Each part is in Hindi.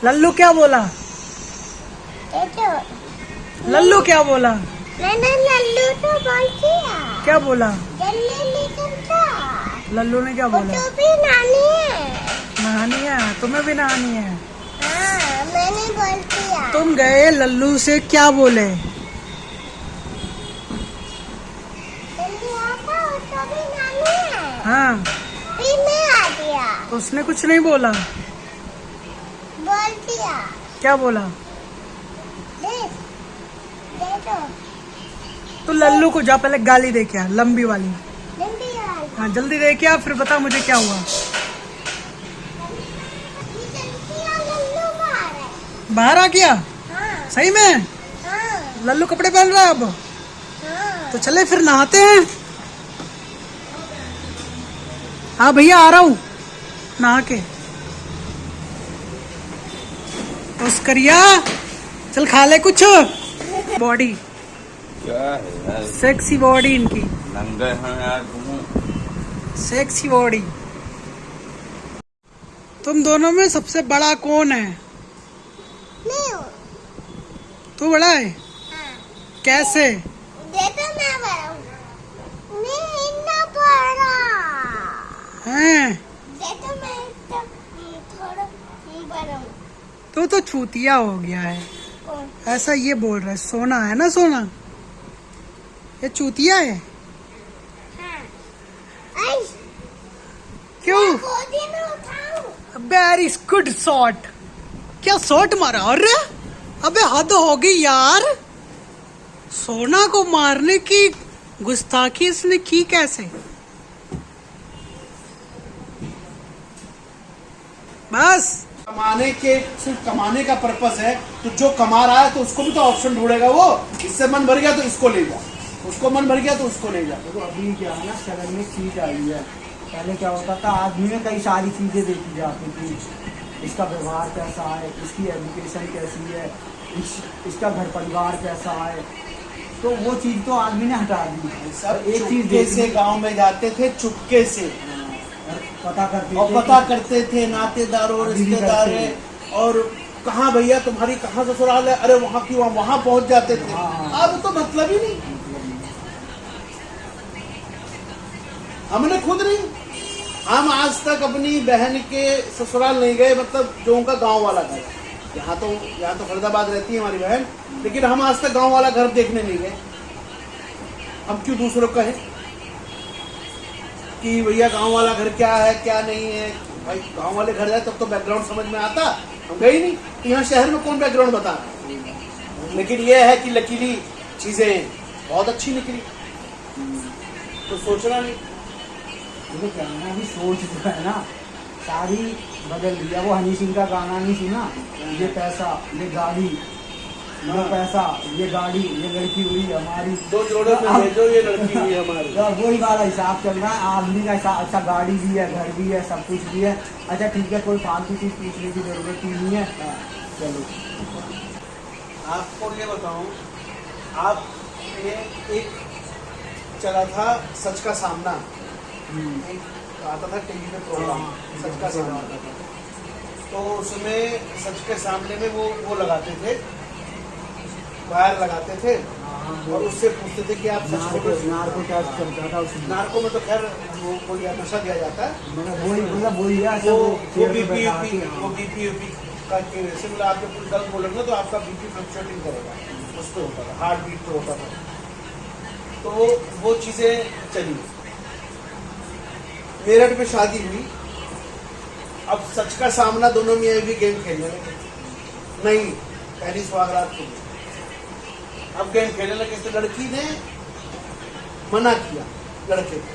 लल्लू क्या बोला? लल्लू क्या बोला? मैंने लल्लू तो बोल दिया। क्या बोला? जल्दी निकलता। लल्लू ने क्या बोला? मुझे भी नानी है। नहानी है, तुम्हें भी नहानी है। हाँ, मैंने बोल दिया। तुम गए लल्लू से क्या बोले? जल्दी आता, उसको भी नानी है। हाँ, फिर मैं आ गया। तो उसने कुछ नहीं बोला। बोल दिया। क्या बोला? दे दो। तो लल्लू को जा पहले गाली दे के आ, लंबी वाली। जल्दी आ। हाँ जल्दी दे के आ, फिर बता मुझे क्या हुआ। लल्लू बाहर है। बाहर आ गया? हाँ, सही में? हाँ, लल्लू कपड़े पहन रहा है अब? हाँ। तो चले फिर नहाते हैं। हाँ भैया आ रहा हूँ नहा के। करिया चल खा ले कुछ। बॉडी क्या है यार, सेक्सी बॉडी इनकी, नंगे हैं यार तुम। Sexy body. तुम दोनों में सबसे बड़ा कौन है? मैं हूँ। तू बड़ा है? हाँ। कैसे? दे दो, मैं बड़ा हूँ। मैं इतना बड़ा। हैं? दे दो, मैं तो थोड़ा बड़ा हूँ। तू तो छूतिया हो गया है। कौन? ऐसा ये बोल रहा है। सोना है ना, सोना ये चूतिया है। हाँ। आई, क्यों? मैं गोदी में उठाऊं? Very good shot. क्या शॉट मारा? अरे अबे हद होगी यार, सोना को मारने की गुस्ताखी इसने की कैसे? बस कमाने के सिर्फ कमाने का पर्पस है, तो जो कमा रहा है तो उसको भी तो ऑप्शन ढूंढेगा वो। इससे मन भर गया तो इसको ले जा, उसको मन भर गया तो उसको ले जा। तो अभी क्या है ना, शहर में चीज आई है। पहले क्या होता था, आदमी में कई सारी चीजें देखी जाती थी। इसका व्यवहार कैसा है, इसकी एजुकेशन कैसी है, इसका घर परिवार कैसा है, तो वो चीज तो आदमी ने हटा दी। सब एक चीज चुपके से गांव में जाते थे, चुपके से पता करते और थे पता कि- करते थे नातेदारों अभी भी रिश्तेदार करते हैं, और कहाँ भैया तुम्हारी कहाँ ससुराल है, अरे वहाँ की वहाँ पहुँच जाते थे। हाँ। अब तो मतलब ही नहीं, हमने खुद नहीं, हम आज तक अपनी बहन के ससुराल नहीं गए, मतलब जो उनका गांव वाला घर है। यहाँ तो फरीदाबाद रहती है हमारी बहन, लेकिन हम आज तक गांव वाला घर देखने नहीं गए। हम क्यों दूसरों को कहें कि भैया गांव वाला घर क्या है क्या नहीं है। भाई गांव वाले घर जाए तब तो बैकग्राउंड समझ में आता, हम गए नहीं। तो यहाँ शहर में कौन बैकग्राउंड बता रहा है। लेकिन यह है कि लकीली चीजें बहुत अच्छी निकली, तो सोचना नहीं। देखो क्या है ना, अभी सोच जो है ना सारी बदल दिया। वो हनी सिंह का गाना नहीं सुना, ये पैसा ये गाड़ी, ये पैसा ये गाड़ी, ये लड़की हुई हमारी। दो जोड़ों में भेजो, ये लड़की हुई हमारी। तो वही वाला हिसाब चल रहा है। आदमी का हिसाब, अच्छा गाड़ी भी है, घर भी है, सब कुछ भी है। अच्छा ठीक है, कोई फालतू चीज पूछने की जरूरत ही नहीं है। चलो आपको ये बताऊं, आपने एक चला था सच का सामना, एक आता था टीवी पे प्रोग्राम, सच का सामना आता था। तो उसमें सच के सामने में वो लगाते थे, वायर लगाते थे, और उससे पूछते थे कि आप सच बोल रहे हो। नार्को टेस्ट चलता था उसमें। नार्को में तो खैर वो कोई नशा दिया जाता है, मतलब वही है। वो चेयर पे बीपी बैठा के, हाँ। का जैसे बोला आपके कुछ गलत बोलेंगे तो आपका बीपी फ्लक्चुएटिंग करेगा, उस पर होता था, हार्ट बीट पे होता था। तो वो चीजें चली। मेरठ में शादी हुई, अब सच का सामना दोनों में भी गेम खेलने लगे। नहीं, पहली सुहागरात को अब गेम खेलने लगे, तो लड़की ने मना किया लड़के को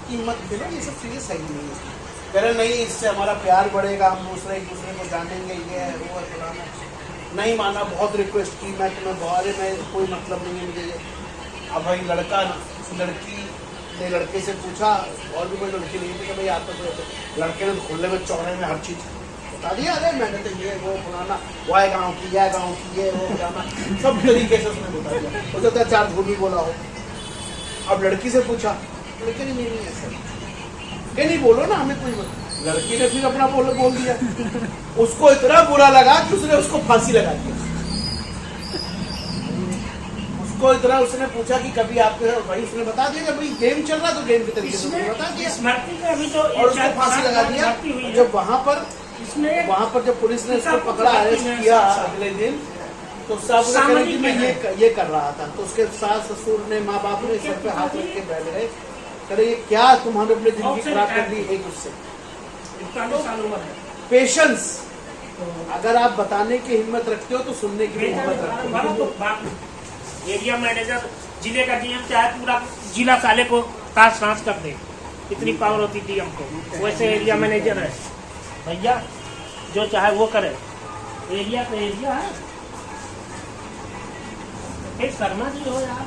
कि मत खेलो, ये सब चीजें सही नहीं है। कह रहे नहीं, इससे हमारा प्यार बढ़ेगा, हम एक दूसरे को जानेंगे, ये है वो है फलाना। नहीं माना, बहुत रिक्वेस्ट की, मैं तुम्हें बारे में कोई मतलब नहीं है मुझे ये। अब भाई लड़की ने लड़के से पूछा, और भी कोई लड़की नहीं थी कि भाई आप तो, लड़के ने खुले में चौड़े में हर चीज बता दिया। अरे मैंने तो ये वो फलाना, वाय गाँव की, यह गाँव की, ये वो फलाना, सब तरीके से उसने बता दिया। हो सकता है 4 झूठी बोला हो। अब लड़की से पूछा, लेकिन नहीं ऐसा, क्या नहीं बोलो ना, हमें कोई लड़की ने फिर अपना बोल दिया। उसको इतना बुरा लगा कि उसने उसको फांसी लगा दी। उसको इतना उसने पूछा कि कभी आपके भाई, उसने बता दिया कि भाई गेम चल रहा तो गेम के तरीके से उसने बता दिया स्मृति का अभी तो और उसको फांसी लगा दिया। जब वहां पर जब पुलिस ने उसको पकड़ा, अरेस्ट किया अगले दिन, तो साहब ने कहा कि मैं ये कर रहा था। तो उसके सास ससुर ने, माँ बाप ने सर पे हाथ रख के बैठ गए, करे ये क्या तुम्हारे अपने जिंदगी खराब कर दी एक उससे। 41 साल उम्र है। पेशेंस, अगर आप बताने की हिम्मत रखते हो तो सुनने की भी हिम्मत रखते हो। एरिया मैनेजर, जिले का डीएम चाहे पूरा जिला साले को ताश सांस कर दे, इतनी पावर होती डीएम को। वैसे एरिया मैनेजर है भैया, जो चाहे वो करे। एरिया तो एरिया है। फिर शर्मा जी हो यार,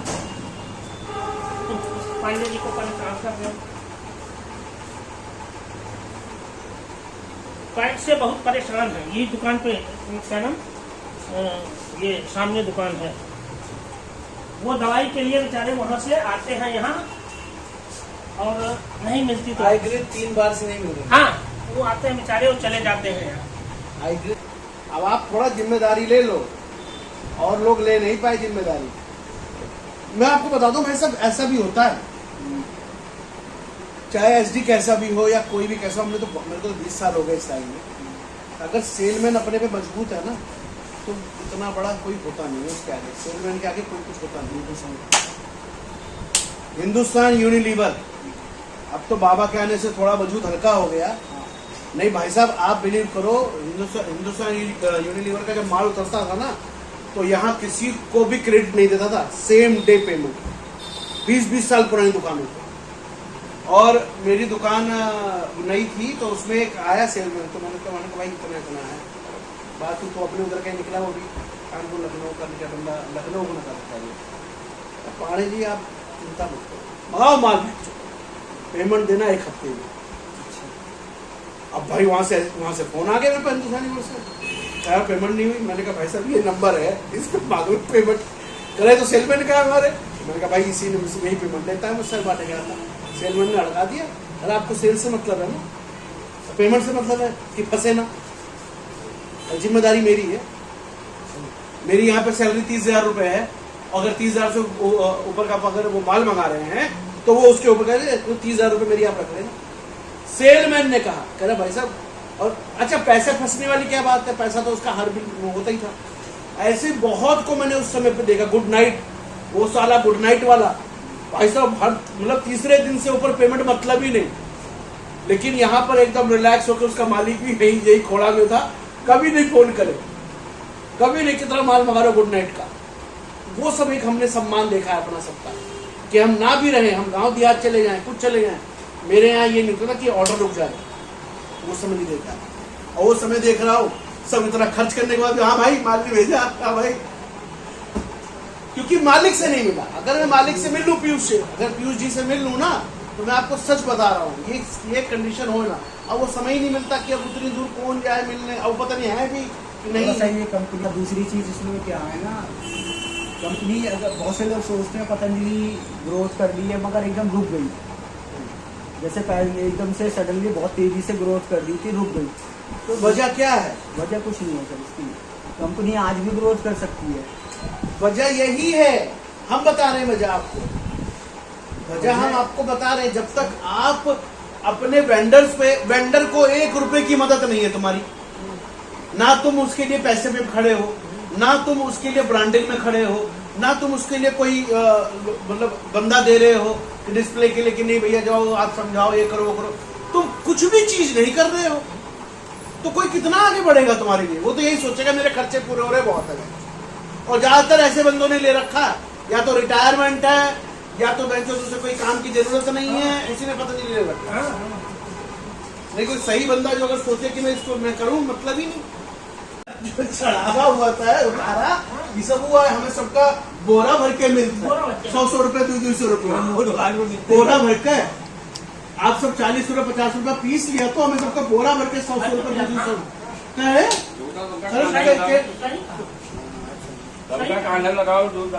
पांडे जी को परेशान कर रहे हो। पैंट से बहुत परेशान है। ये दुकान पे सनम, ये सामने दुकान है, वो दवाई के लिए बेचारे वहां से आते हैं यहाँ और नहीं मिलती तो 3 बार से नहीं मिल रही। हाँ, वो आते हैं बेचारे, वो चले जाते हैं। अब आप थोड़ा जिम्मेदारी ले लो, और लोग ले नहीं पाए जिम्मेदारी। मैं आपको बता दूं भाई साहब, ऐसा भी होता है, चाहे एसडी कैसा भी हो या कोई भी कैसा। मेरे को 20 साल हो गए इस लाइन में। अगर सेलमैन अपने पे मजबूत है ना, तो इतना बड़ा कोई होता नहीं है उसके आगे। सेलमैन के आगे कोई कुछ होता नहीं। हिंदुस्तान यूनिलीवर, अब तो बाबा के आने से थोड़ा वजूद हल्का हो गया। नहीं भाई साहब, आप बिलीव करो, हिंदुस्तान यूनिलीवर का जब माल उतरता था ना, तो यहाँ किसी को भी क्रेडिट नहीं देता था। सेम डे पेमेंट, 20-20 साल पुरानी दुकानों को। और मेरी दुकान नई थी, तो उसमें एक आया सेलमैन, तो मैंने कहा भाई इतना है बात, तो अपने उधर कहीं निकला, वो भी कानपुर लखनऊ का निकला बंदा, लखनऊ को निकल चाहिए। पाड़े जी आप चिंता मत करो, मंगाओ माल, पेमेंट देना 1 हफ्ते में। अब भाई वहां से फोन आ गया मेरे पास हिंदुस्तानी से, कहा पेमेंट नहीं हुई। मैंने कहा भाई साहब ये नंबर है, इस पर मांगो पेमेंट। करे तो सेलमैन ने कहा हमारे, मैंने कहा भाई इसी ने यही पेमेंट देता है, मुझसे बातें करा था। सेलमैन ने अड़का दिया, अरे आपको सेल से मतलब है ना, पेमेंट से मतलब है कि फंसे ना। जिम्मेदारी मेरी है, मेरी यहाँ पे सैलरी 30,000 रुपए है। अगर 30,000 से ऊपर का अगर वो माल मंगा रहे हैं, तो वो उसके ऊपर कह 30,000 रुपए मेरी आप रख लेना। सेलमैन ने कहा, कह रहा भाई साहब, और अच्छा पैसे फंसने वाली क्या बात है, पैसा तो उसका हर बिल होता ही था। ऐसे बहुत को मैंने उस समय पे देखा। गुड नाइट, वो साला गुड नाइट वाला भाई साहब, हर मतलब तीसरे दिन से ऊपर पेमेंट मतलब ही नहीं। लेकिन यहाँ पर एकदम रिलैक्स होकर उसका मालिक भी यही खोड़ा में था, कभी नहीं फोन करे, कभी नहीं कितना माल मंगा रहे गुड नाइट का। वो सब एक हमने सम्मान देखा है अपना सबका, कि हम ना भी रहे, हम गांव देहात चले जाएं, कुछ चले जाएं, मेरे यहाँ ये नहीं होता कि ऑर्डर रुक जाए। वो समय नहीं देखा, और वो समय देख रहा हूँ सब इतना खर्च करने के बाद, हाँ भाई माल नहीं भेजा, हाँ भाई, क्योंकि मालिक से नहीं मिला। अगर मैं मालिक से मिल लूं, पीयूष से, अगर पीयूष जी से मिल लूं ना, तो मैं आपको सच बता रहा हूँ, ये कंडीशन हो ना। अब वो समय ही नहीं मिलता कि अब उतनी दूर कौन जाए मिलने, अब पता नहीं है भी कि नहीं। सही है कंपनी। दूसरी चीज इसमें क्या है ना, कंपनी अगर बहुत से लोग सोचते हैं पतंजलि ग्रोथ कर ली है, मगर एकदम रुक गई। जैसे पहले एकदम से सडनली बहुत तेजी से ग्रोथ कर दी थी, रुक गई। तो वजह क्या है? वजह कुछ नहीं है सर इसकी, कंपनी आज भी ग्रोथ कर सकती है। वजह यही है, हम बता रहे हैं वजह आपको, वजह हम आपको बता रहे हैं। जब तक आप अपने वेंडर को 1 रुपए की मदद नहीं है तुम्हारी, ना तुम उसके लिए पैसे पे खड़े हो, ना तुम उसके लिए ब्रांडिंग में खड़े हो, ना तुम उसके लिए कोई मतलब बंदा दे रहे हो डिस्प्ले के लिए कि नहीं भैया जाओ आप समझाओ, ये करो वो करो, तुम कुछ भी चीज नहीं कर रहे हो, तो कोई कितना आगे बढ़ेगा तुम्हारे लिए? वो तो यही सोचेगा मेरे खर्चे पूरे हो रहे, बहुत है। और ज्यादातर ऐसे बंदों ने ले रखा, या तो रिटायरमेंट है, या तो बेंचों से कोई काम की जरूरत नहीं है, इसी ने पता नहीं ले रखा। नहीं कोई सही बंदा जो अगर सोचे कि मैं इसको मैं करूं, मतलब ही नहीं। जो चढ़ावा हुआ था उतारा, ये सब हुआ है, हमें सबका बोरा भर के मिलता है, 100-100 रुपए 200 रुपए बोरा भर के। आप सब 40 रुपए 50 रुपए पीस लिया, तो हमें सबका बोरा भर के 100-100 रुपए 200 लगाओ दूध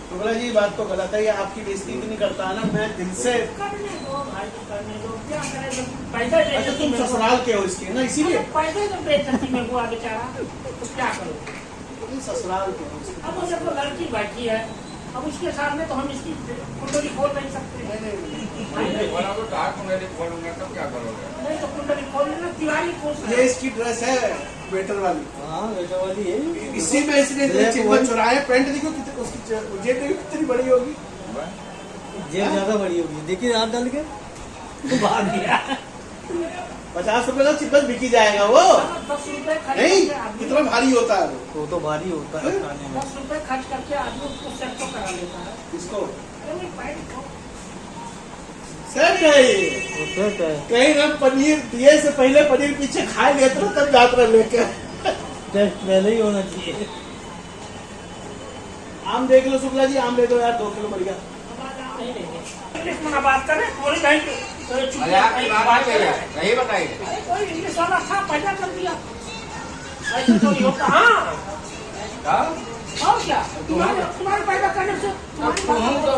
शुक्ला जी बात तो गलत है, ये आपकी बेइज्जती भी नहीं करता है ना, मैं दिल से। करने दो भाई, करने दो, क्या करें जब पैसा अच्छा तुम ससुराल के हो इसके ना, इसीलिए पैसे जब बेइज्जती में हुआ बेचारा, तो क्या करो। तुम ससुराल के हो इसके। अब उसे तो लड़की बैठी है, अब उसके सामने तो हम इसकी कुंडली खोल नहीं सकते। बोला तो डाक मेरे खोलूंगा तब क्या करोगे? नहीं तो कुंडली खोल लेना, तिवारी खोल। ये इसकी ड्रेस है वेटर वाली, हाँ बेटा वाली है। इसी में इसने चिकन चुराया। पैंट देखो कितनी, उसकी जेब देखो कितनी बड़ी होगी। जेब ज्यादा बड़ी होगी, देखिए हाथ डाल के बाहर दिया। 50 रुपए का चिकन बिकी जाएगा वो। 10 रुपए खर्च नहीं, करके आदमी, कितना भारी होता है वो। वो तो भारी होता है खाने में। 10 रुपए खर्च करके आदमी उसको सेट तो करा लेता है। इसको नहीं, पैंट को सेट है ये। वो सेट है। कहीं ना पनीर दिए से पहले पनीर पीछे खा लेते ना, तब यात्रा लेके। टेस्ट पहले ही होना चाहिए। आम देख लो शुक्ला जी, आम ले दो यार 2 किलो बढ़िया। नहीं लेंगे। इंग्लिश में ना बात करें, थोड़ी कहीं मजाक की बात है भैया, सही बताइए। अरे कोई इंग्लिश वाला था, पैदा कर दिया। ऐसे थोड़ी होता। हाँ, हाँ? और क्या, तुम्हारे पैदा करने से तुम्हारी बात तो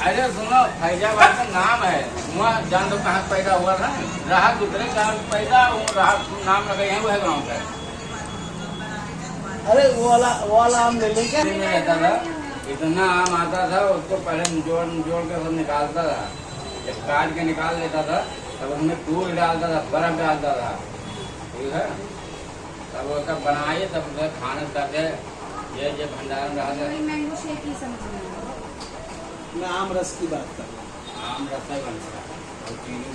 अरे सुनो, फैजाबाद का नाम है, वहाँ जान दो कहाँ पैदा हुआ था, रहा दूसरे गाँव में पैदा, रहा नाम लगे हैं वह गाँव का। अरे वो वाला आम ले लेंगे। में रहता था, इतना आम आता था, उसको पहले निचोड़ के सब निकालता था, जब काट के निकाल लेता था तब उसमें दूध डालता था, बर्फ डालता था, ठीक है, तब वो सब बनाए, तब उसे खाने करके ये भंडारण रहा था। मैंगो शेक ही समझ में आया। मैं आम रस की बात कर रहा हूँ। आम रस बनता है और चीनी